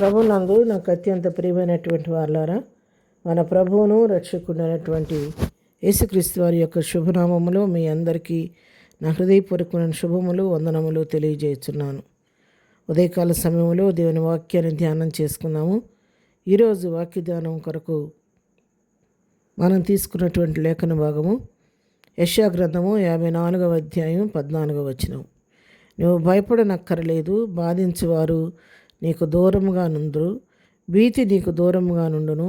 ప్రభునందు నాకు అత్యంత ప్రియమైనటువంటి వారులారా, మన ప్రభువును రక్షకుడైనటువంటి యేసుక్రీస్తు వారి యొక్క శుభనామములో మీ అందరికీ నా హృదయపూర్వకమైన శుభములు వందనములు తెలియజేస్తున్నాను. ఉదయకాల సమయంలో దేవుని వాక్యాన్ని ధ్యానం చేసుకున్నాము. ఈరోజు వాక్య ధ్యానం కొరకు మనం తీసుకున్నటువంటి లేఖన భాగము యెషయా గ్రంథము 54వ అధ్యాయం 14వ వచనం. నువ్వు భయపడనక్కరలేదు, బాధించువారు నీకు దూరముగా నుందురు, భీతి నీకు దూరముగా నుండును,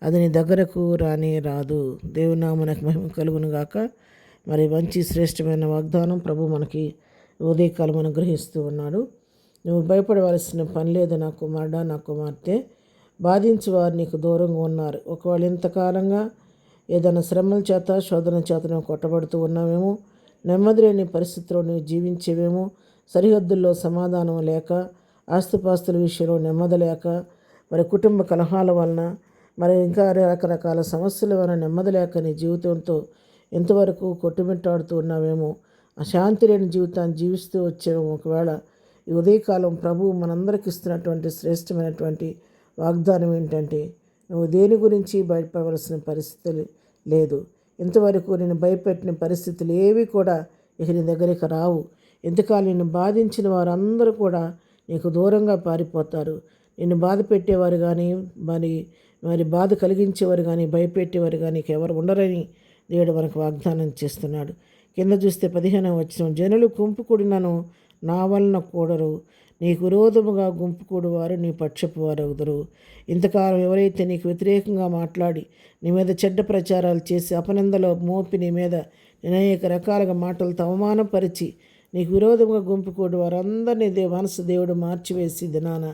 అది నీ దగ్గరకు రానే రాదు. దేవుని నామమునకు మహిమ కలుగును గాక. మరి మంచి శ్రేష్టమైన వాగ్దానం ప్రభు మనకి ఉదయకాలం అనుగ్రహిస్తూ ఉన్నాడు. నువ్వు భయపడవలసిన పని లేదు నా కుమారుడా, నా కుమార్తె. బాధించు వారు నీకు దూరంగా ఉన్నారు. ఒకవేళ ఇంతకాలంగా ఏదైనా శ్రమల చేత శోధన చేత నువ్వు కొట్టబడుతూ ఉన్నావేమో, నెమ్మది లేని పరిస్థితిలో నువ్వు జీవించేవేమో, సరిహద్దుల్లో సమాధానం లేక, ఆస్తిపాస్తుల విషయంలో నెమ్మది లేక, మరి కుటుంబ కలహాల వలన, మరి ఇంకా రకరకాల సమస్యల వలన నెమ్మది లేక నీ జీవితంతో ఎంతవరకు కొట్టుమిట్టాడుతూ ఉన్నావేమో, అశాంతి లేని జీవితాన్ని జీవిస్తూ వచ్చేమో. ఒకవేళ ఈ ఉదయకాలం ప్రభువు మనందరికి ఇస్తున్నటువంటి శ్రేష్టమైనటువంటి వాగ్దానం ఏంటంటే, నువ్వు దేని గురించి భయపడవలసిన పరిస్థితులు లేదు. ఇంతవరకు నేను భయపెట్టిన పరిస్థితులు ఏవి కూడా ఇక నీ దగ్గరికి రావు. ఇంతకాలం నిన్ను బాధించిన వారందరూ కూడా నీకు దూరంగా పారిపోతారు. నిన్ను బాధ పెట్టేవారు కానీ, మరి బాధ కలిగించేవారు కానీ, భయపెట్టేవారు కానీ ఎవరు ఉండరని దేవుడు మనకు వాగ్దానం చేస్తున్నాడు. కింద చూస్తే 15వ వచనం, జనులు గుంపు కూడినను నా వలన కూడరు, నీకు విరోధముగా గుంపు కూడువారు నీ పక్షపు వారు అవుదురు. ఇంతకాలం ఎవరైతే నీకు వ్యతిరేకంగా మాట్లాడి నీ మీద చెడ్డ ప్రచారాలు చేసి అపనిందలో మోపి నీ మీద అనేక రకాలుగా మాటలతో అవమానపరిచి నీకు విరోధంగా గుంపు కూడి వారందరినీ మనసు దేవుడు మార్చివేసి దినాన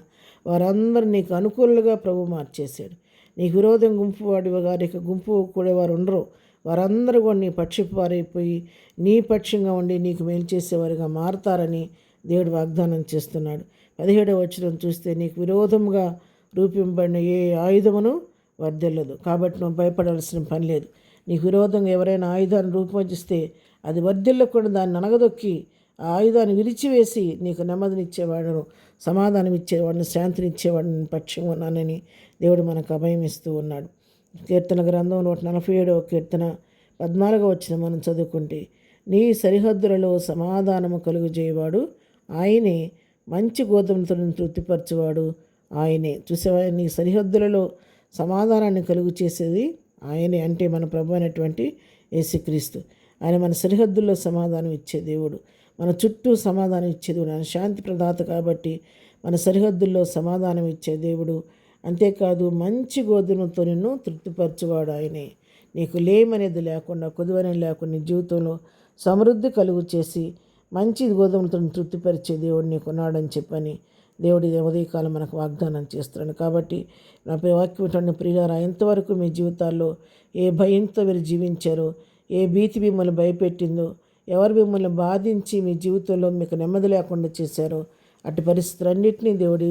వారందరూ నీకు అనుకూలంగా ప్రభు మార్చేశాడు. నీకు విరోధం గుంపు వాడిగా నీకు గుంపు కూడేవారు ఉండరు. వారందరూ కూడా నీ పక్షపు వారైపోయి నీ పక్షంగా ఉండి నీకు మేలు చేసేవారుగా మారతారని దేవుడు వాగ్దానం చేస్తున్నాడు. 17వ వచనం చూస్తే, నీకు విరోధంగా రూపింపబడిన ఏ ఆయుధమును వర్ధిల్లదు, కాబట్టి నువ్వు భయపడాల్సిన పని లేదు. నీకు విరోధంగా ఎవరైనా ఆయుధాన్ని రూపొందిస్తే అది వర్ధిల్లకుండా దాన్ని అనగదొక్కి ఆ ఆయుధాన్ని విరిచివేసి నీకు నెమ్మదినిచ్చేవాడును, సమాధానం ఇచ్చేవాడిని, శాంతినిచ్చేవాడిని పక్షంగా ఉన్నానని దేవుడు మనకు అభయం ఇస్తూ ఉన్నాడు. కీర్తన గ్రంథం 147వ కీర్తన 14వ వచనం మనం చదువుకుంటే, నీ సరిహద్దులలో సమాధానము కలుగజేయవాడు ఆయనే, మంచి గోధుమతో తృప్తిపరచువాడు ఆయనే. చూసేవా, నీ సరిహద్దులలో సమాధానాన్ని కలుగు చేసేది ఆయనే. అంటే మన ప్రభు అయినటువంటి యేసుక్రీస్తు. ఆయన మన సరిహద్దుల్లో సమాధానం ఇచ్చే దేవుడు, మన చుట్టూ సమాధానం ఇచ్చే దేవుడు, ఆయన శాంతి ప్రదాత కాబట్టి మన సరిహద్దుల్లో సమాధానం ఇచ్చే దేవుడు. అంతేకాదు, మంచి గోధుమతో నిన్ను తృప్తిపరచువాడు ఆయనే. నీకు లేమనేది లేకుండా, కొదువనేది లేకుండా నీ జీవితంలో సమృద్ధి కలుగు చేసి మంచి గోధుమతో తృప్తిపరిచే దేవుడు నీకు ఉన్నాడని చెప్పని దేవుడి ఉదయకాలం మనకు వాగ్దానం చేస్తున్నాడు. కాబట్టి నా వాక్యం ప్రియులారా, ఎంతవరకు మీ జీవితాల్లో ఏ భయంతో మీరు జీవించారో, ఏ భీతి మిమ్మల్ని భయపెట్టిందో, ఎవరు మిమ్మల్ని బాధించి మీ జీవితంలో మీకు నెమ్మది లేకుండా చేశారో, అటు పరిస్థితులన్నింటినీ దేవుడు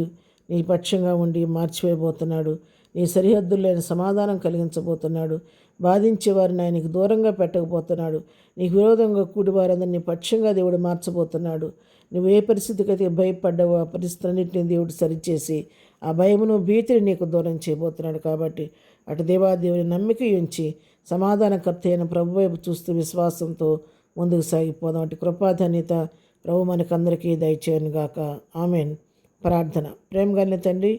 నీ పక్షంగా ఉండి మార్చివేయబోతున్నాడు. నీ సరిహద్దుల్లో ఆయన సమాధానం కలిగించబోతున్నాడు. బాధించేవారిని ఆయనకు దూరంగా పెట్టకపోతున్నాడు. నీకు విరోధంగా కూడివారందరినీ పక్షంగా దేవుడు మార్చబోతున్నాడు. నువ్వు ఏ పరిస్థితికి అయితే భయపడ్డావో ఆ పరిస్థితులన్నింటినీ దేవుడు సరిచేసి ఆ భయమును భీతిని నీకు దూరం చేయబోతున్నాడు. కాబట్టి అటు దేవాదేవుని నమ్మిక ఉంచి సమాధానకర్త అయిన ప్రభు వైపు చూస్తూ విశ్వాసంతో ముందుకు సాగిపోదాం. అటు కృపాధన్యత ప్రభు మనకందరికీ దయచేయను గాక. ఆమెన్. ప్రార్థన. ప్రేమగల తండ్రి,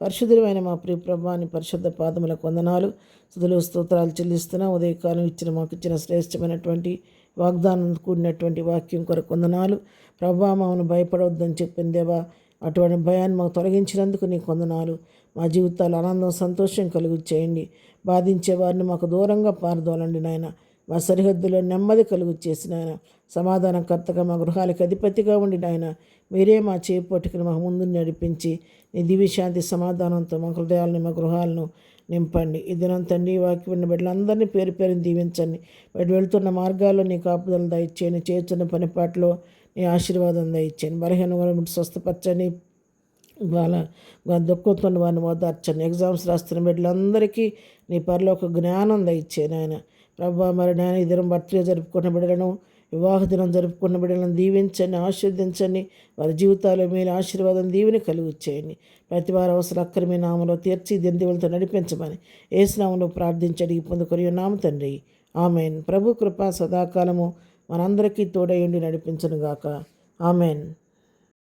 పరిశుద్ధమైన మా ప్రియ ప్రభువాని పరిశుద్ధ పాదములకు వందనాలు, స్తుతులు స్తోత్రాలు చెల్లిస్తున్నా. ఉదయకాలం మాకు ఇచ్చిన శ్రేష్టమైనటువంటి వాగ్దానం కూడినటువంటి వాక్యం కొరకు వందనాలు. ప్రభా, మమ్మల్ని భయపడవద్దని చెప్పింది దేవా, అటువంటి భయాన్ని మాకు తొలగించినందుకు నీకు వందనాలు. మా జీవితాలు ఆనందం సంతోషం కలుగు చేయండి. బాధించే వారిని మాకు దూరంగా పారదోలండి నాయన. మా సరిహద్దులో నెమ్మది కలుగు చేసిన ఆయన, సమాధానకర్తగా మా గృహాలకు అధిపతిగా ఉండి నాయన, మీరే మా చేయి పట్టుకుని మా ముందు నడిపించి నీ దివ్యశాంతి సమాధానంతో మా హృదయాలను మా గృహాలను నింపండి. ఈ దినం తండ్రి వాక్యం బిడ్డలందరినీ పేరు పేరుని దీవించండి. వీడు వెళ్తున్న మార్గాల్లో నీ కాపుదలు దయచేయండి. చేస్తున్న పనిపాట్లో నీ ఆశీర్వాదం దయచేయండి. బలహీన స్వస్థపరచండి. వాళ్ళ దుఃఖంతో వారిని ఓదార్చండి. ఎగ్జామ్స్ రాస్తున్న బిడ్డలందరికీ నీ పరలోక జ్ఞానం దయచేయండి ఆయన. ప్రభా, మరి నేను ఇద్దరం బర్త్డే జరుపుకున్న బిడ్డలను వివాహ దినం జరుపుకున్న బిడ్డలను దీవించండి, ఆశీర్వదించండి. వారి జీవితాల్లో మీరు ఆశీర్వాదం దీవెని కలుగు చేయండి. ప్రతి వారి అవసరం అక్కర మీ నామంలో తీర్చి దిందివులతో నడిపించమని యేసు నామంలో ప్రార్థించి అడిగి పొందుకొని ఉన్నాము తండ్రి. ఆమెన్. ప్రభు కృప సదాకాలము మనందరికీ తోడయుండి నడిపించునుగాక. ఆమెన్.